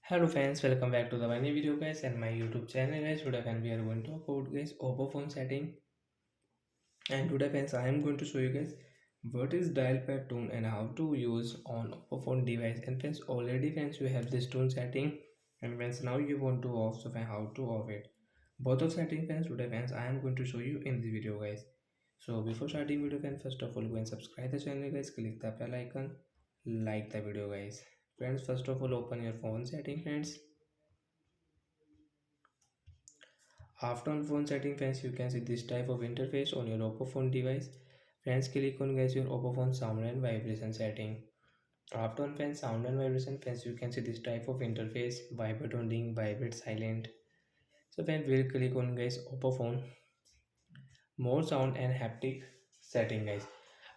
Hello friends, welcome back to the new video guys and my YouTube channel guys. Today friends we are going to talk about guys oppo phone setting, and today friends I am going to show you guys what is dial pad tone and how to use on oppo phone device. And friends, already friends you have this tone setting, and friends now you want to off, so friends how to off it, both of setting friends. Today friends I am going to show you in the video guys. So before starting video friends, first of all go and subscribe the channel guys, click the bell icon, like the video guys. Friends, first of all open your phone setting friends. After on phone setting friends, you can see this type of interface on your oppo phone device. Friends, click on guys your oppo phone sound and vibration setting. After on friends sound and vibration friends, you can see this type of interface: vibrate on ring, vibrate silent. So friends, we'll click on guys oppo phone more sound and haptic setting guys.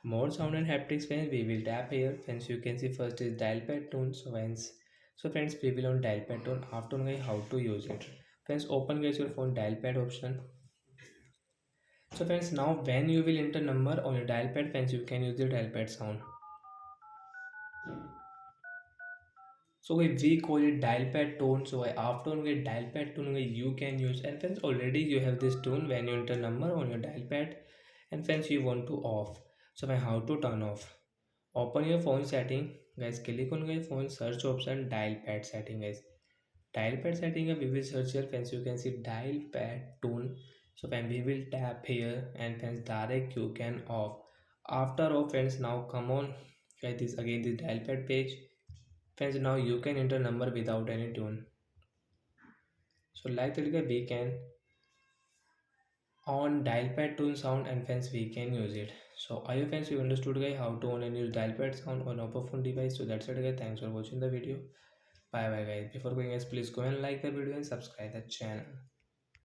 More sound and haptics friends, we will tap here friends. You can see first is dial pad tone. So friends, we will on dial pad tone. After on guys how to use it friends, open guys your phone dial pad option. So friends, now when you will enter number on your dial pad friends, you can use the dial pad sound. So we call it dial pad tone. So after we get dial pad tone you can use, and friends already you have this tone when you enter number on your dial pad, and friends you want to off. So how to turn off? Open your phone setting guys, click on your phone search option dial pad setting guys. Dial pad setting we will search here friends, you can see dial pad tone. So when we will tap here and friends direct you can off. After off friends, now come on guys, this again this dial pad page friends. Now you can enter number without any tune. So like that guys, we can on dial pad tune sound, and friends we can use it. So I hope friends you understood guys how to on and use dial pad sound on oppo phone device. So that's it guys, thanks for watching the video. Bye bye guys. Before going guys, please go and like the video and subscribe the channel.